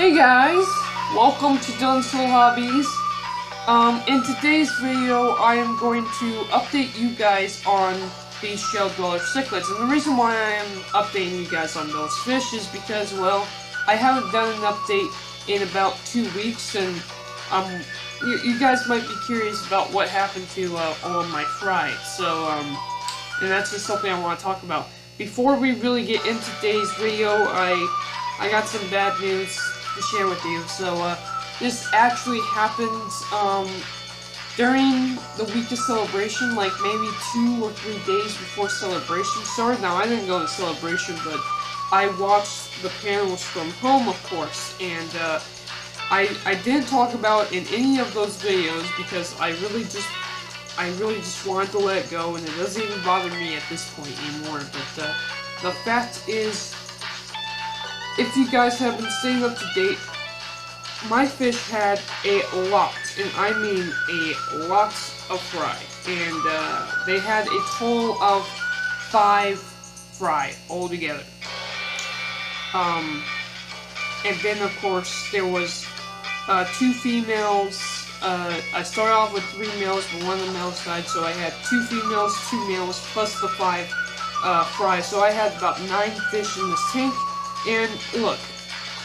Hey guys, welcome to Dunslow Hobbies. In today's video, I am going to update you guys on these shell dweller cichlids. And the reason why I am updating you guys on those fish is because, well, I haven't done an update in about 2 weeks, and you guys might be curious about what happened to all of my fry. So, and that's just something I want to talk about. Before we really get into today's video, I got some bad news to share with you. So, this actually happened, during the week of celebration, like maybe 2 or 3 days before celebration started. Now, I didn't go to celebration, but I watched the panels from home, of course, and, I didn't talk about in any of those videos because I really just wanted to let it go, and it doesn't even bother me at this point anymore. But the fact is, if you guys have been staying up to date, my fish had a lot, and I mean a lot of fry, and they had a total of 5 fry altogether. And then of course there was 2 females. I started off with 3 males, but one of the males died, so I had 2 females, 2 males, plus the 5 fry. So I had about 9 fish in this tank. And look,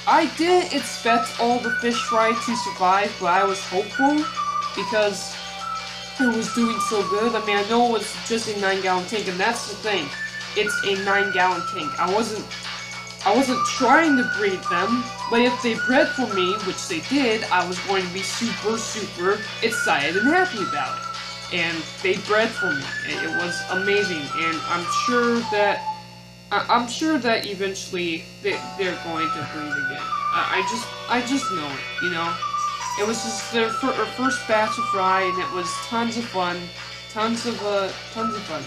I didn't expect all the fish fry to survive, but I was hopeful because it was doing so good. I mean, I know it was just a 9-gallon tank, and that's the thing. It's a 9-gallon tank. I wasn't trying to breed them, but if they bred for me, which they did, I was going to be super, super excited and happy about it. And they bred for me. It was amazing, and I'm sure that eventually they're going to breed again. I just know it, you know. It was just their first batch of fry, and it was tons of fun, tons of fun.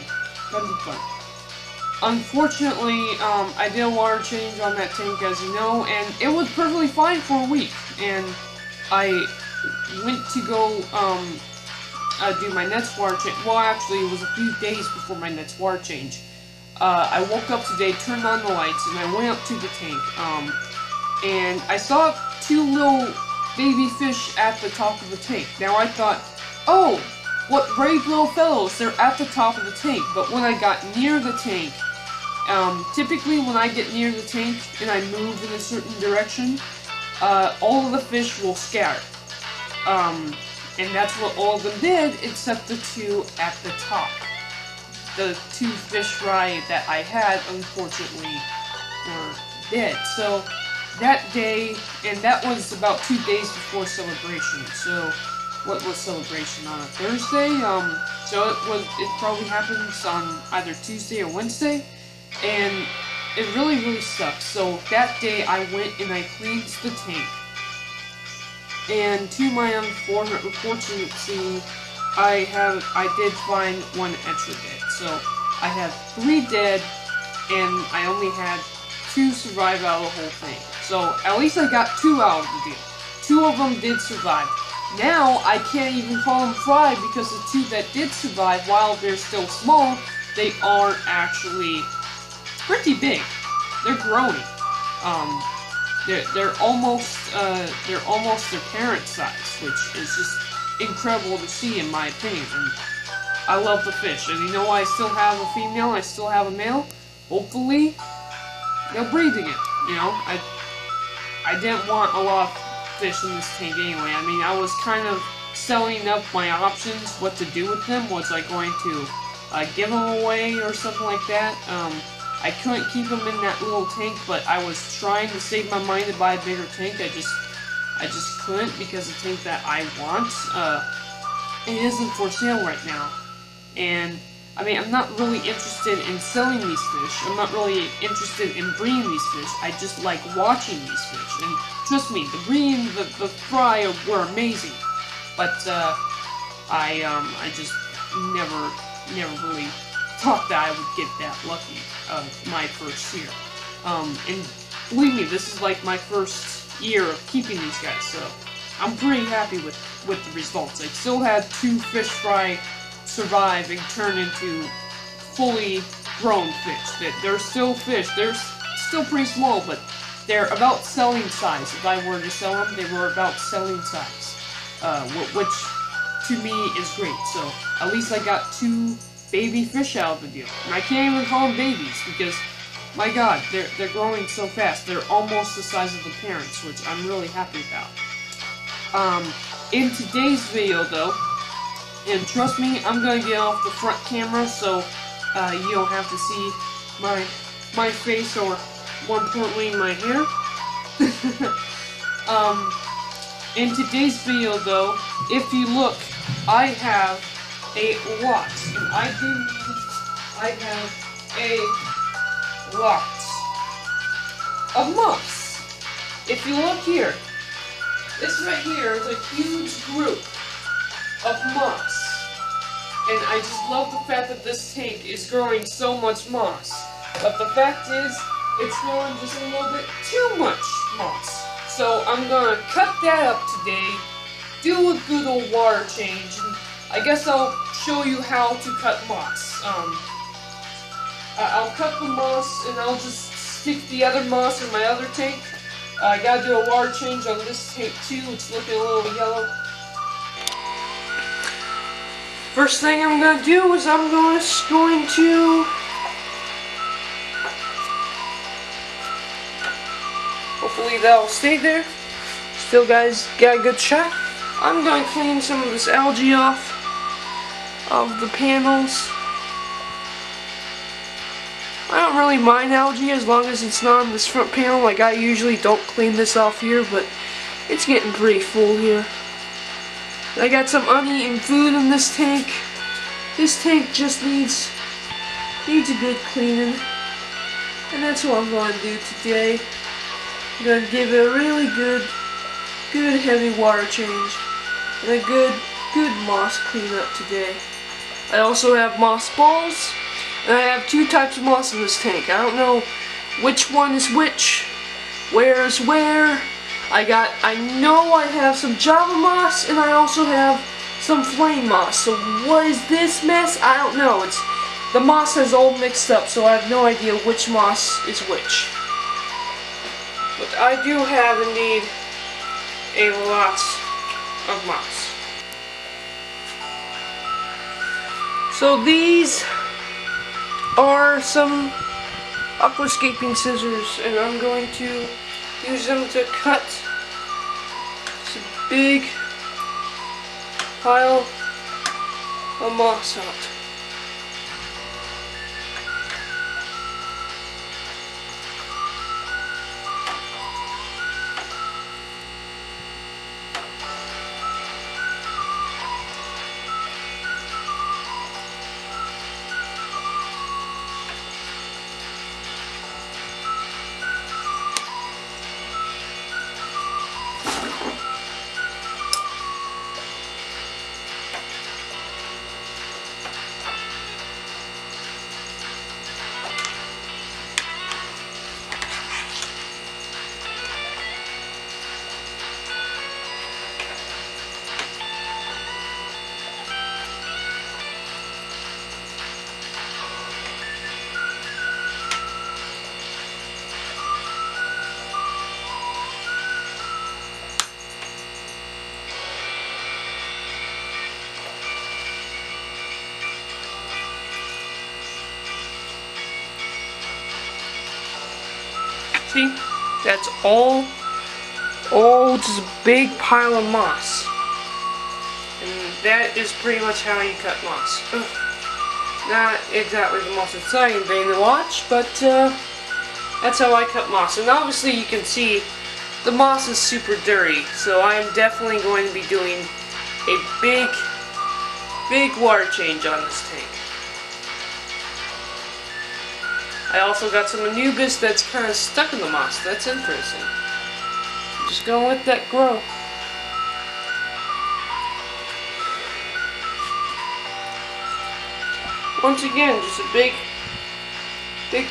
Unfortunately, I did a water change on that tank, as you know, and it was perfectly fine for a week. And I went to go do my next water change. Well, actually, it was a few days before my next water change. I woke up today, turned on the lights, and I went up to the tank, and I saw 2 little baby fish at the top of the tank. Now I thought, oh, what brave little fellows, they're at the top of the tank. But when I got near the tank, typically when I get near the tank and I move in a certain direction, all of the fish will scatter. And that's what all of them did, except the 2 at the top. The 2 fish fry that I had, unfortunately, were dead. So, that day, and that was about 2 days before celebration. So, what was celebration, on a Thursday? So it probably happens on either Tuesday or Wednesday, and it really sucks. So, that day, I went and I cleaned the tank, and to my unfortunate scene, I did find 1 extra dead. So, I have 3 dead, and I only had 2 survive out of the whole thing. So, at least I got 2 out of the deal. 2 of them did survive. Now, I can't even call them fry because the 2 that did survive, while they're still small, they are actually pretty big. They're growing. They're almost their parent size, which is just incredible to see, in my opinion. And I love the fish, and you know why I still have a female, I still have a male? Hopefully, they'll breed again, you know? I didn't want a lot of fish in this tank anyway. I mean, I was kind of selling up my options, what to do with them. Was I going to give them away or something like that? I couldn't keep them in that little tank, but I was trying to save my money to buy a bigger tank. I just couldn't, because the tank that I want, it isn't for sale right now. And, I mean, I'm not really interested in selling these fish. I'm not really interested in breeding these fish. I just like watching these fish. And trust me, the breeding, the fry were amazing. But, I just never really thought that I would get that lucky my first year. And believe me, this is like my first year of keeping these guys, so I'm pretty happy with the results. I still had 2 fish fry survive and turn into fully grown fish. They're still fish. They're still pretty small, but they're about selling size. If I were to sell them, they were about selling size, which to me is great. So at least I got 2 baby fish out of the deal. And I can't even call them babies because, my God, they're growing so fast. They're almost the size of the parents, which I'm really happy about. In today's video, though, and trust me, I'm gonna get off the front camera so you don't have to see my face or, more importantly, my hair. In today's video, though, if you look, I have a lot, and I have a lot of moss. If you look here, this right here is a huge group of moss. And I just love the fact that this tank is growing so much moss. But the fact is, it's growing just a little bit too much moss. So I'm gonna cut that up today, do a good old water change, and I guess I'll show you how to cut moss. I'll cut the moss and I'll just stick the other moss in my other tank. I gotta do a water change on this tank too, it's looking a little yellow. First thing I'm gonna do is I'm going to hopefully that'll stay there. Still guys got a good shot. I'm gonna clean some of this algae off of the panels. I don't really mind algae as long as it's not on this front panel. Like I usually don't clean this off here, but it's getting pretty full here. I got some uneaten food in this tank. This tank just needs a good cleaning. And that's what I'm going to do today. I'm going to give it a really good heavy water change. And a good moss cleanup today. I also have moss balls. And I have 2 types of moss in this tank. I don't know which one is which. Where is where. I know I have some Java moss, and I also have some flame moss. So what is this mess? I don't know. The moss is all mixed up, so I have no idea which moss is which. But I do have indeed a lot of moss. So these are some aquascaping scissors, and I'm going to use them to cut this big pile of moss out. See? That's all just a big pile of moss. And that is pretty much how you cut moss. Ugh. Not exactly the most exciting thing to watch, but that's how I cut moss. And obviously you can see the moss is super dirty, so I am definitely going to be doing a big water change on this tank. I also got some Anubis that's kind of stuck in the moss. That's interesting. I'm just gonna let that grow. Once again, just a big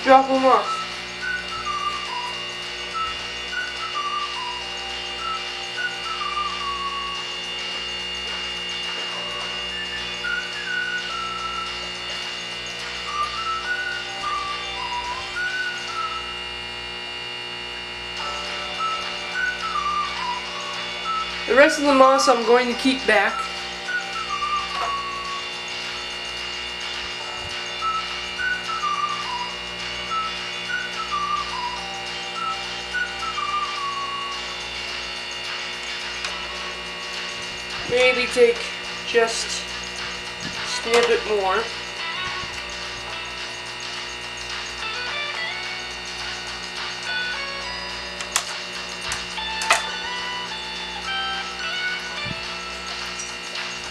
drop of moss. rest of the moss I'm going to keep back. Maybe take just a snippet more.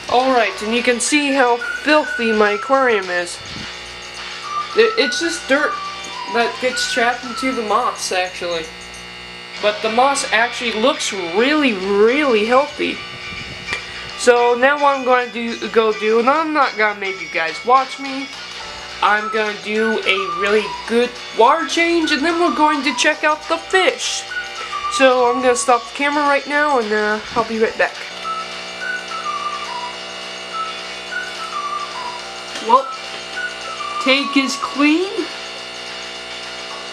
Alright, and you can see how filthy my aquarium is. It's just dirt that gets trapped into the moss, actually. But the moss actually looks really, really healthy. So now what I'm going to go do, and I'm not going to make you guys watch me, I'm going to do a really good water change, and then we're going to check out the fish. So I'm going to stop the camera right now, and I'll be right back. Well, tank is clean.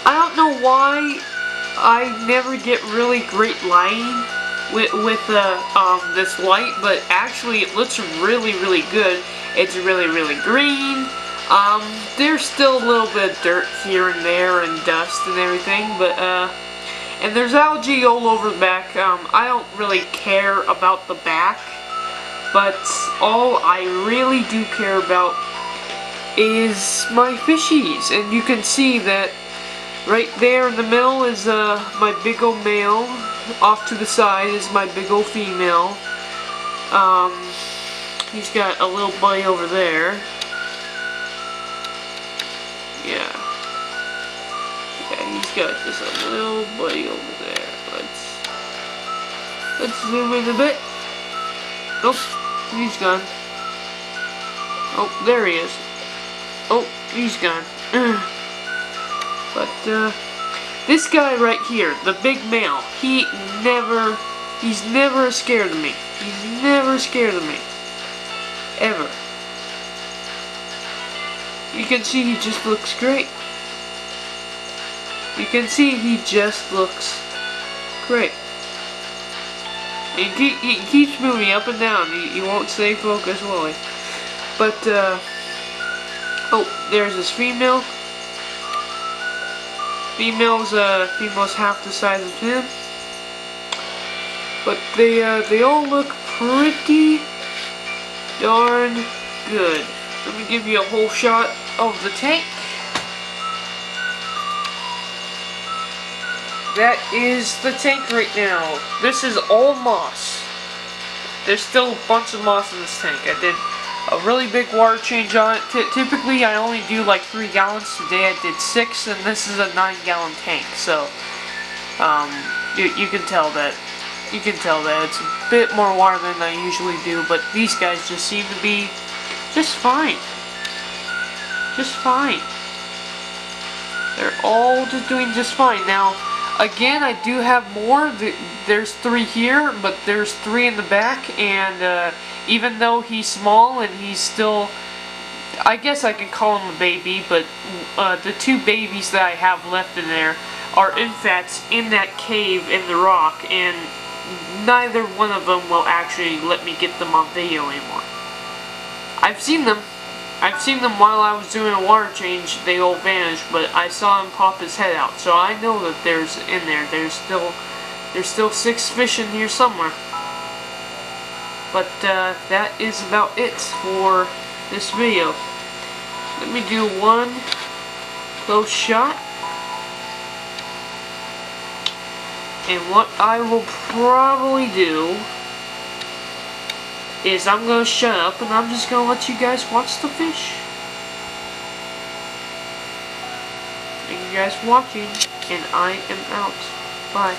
I don't know why I never get really great lighting with this light, but actually it looks really, really good. It's really, really green. There's still a little bit of dirt here and there and dust and everything, but and there's algae all over the back. I don't really care about the back, but all I really do care about is my fishies, and you can see that right there in the middle is my big old male. Off to the side is my big old female. He's got a little buddy over there. Yeah, he's got just a little buddy over there. Let's zoom in a bit. Nope, he's gone. Oh, there he is. Oh, he's gone. But, this guy right here, the big male, he's never scared of me. He's never scared of me. Ever. You can see he just looks great. You can see he just looks great. He keeps moving up and down. He won't stay focused, will he? But, oh, there's this female. Female's half the size of him. But they all look pretty darn good. Let me give you a whole shot of the tank. That is the tank right now. This is all moss. There's still a bunch of moss in this tank. I did a really big water change on it. Typically I only do like 3 gallons. Today I did 6, and this is a 9-gallon tank. So you can tell that it's a bit more water than I usually do. But these guys just seem to be just fine. Just fine. They're all just doing just fine. Now, again, I do have more. There's 3 here, but there's 3 in the back, and even though he's small and he's still, I guess I can call him a baby, but the 2 babies that I have left in there are infants in that cave in the rock, and neither one of them will actually let me get them on video anymore. I've seen them while I was doing a water change. They all vanished, but I saw him pop his head out, so I know that there's in there. There's still 6 fish in here somewhere. But that is about it for this video. Let me do one close shot. And what I will probably do is I'm going to shut up and I'm just going to let you guys watch the fish. Thank you guys for watching, and I am out. Bye.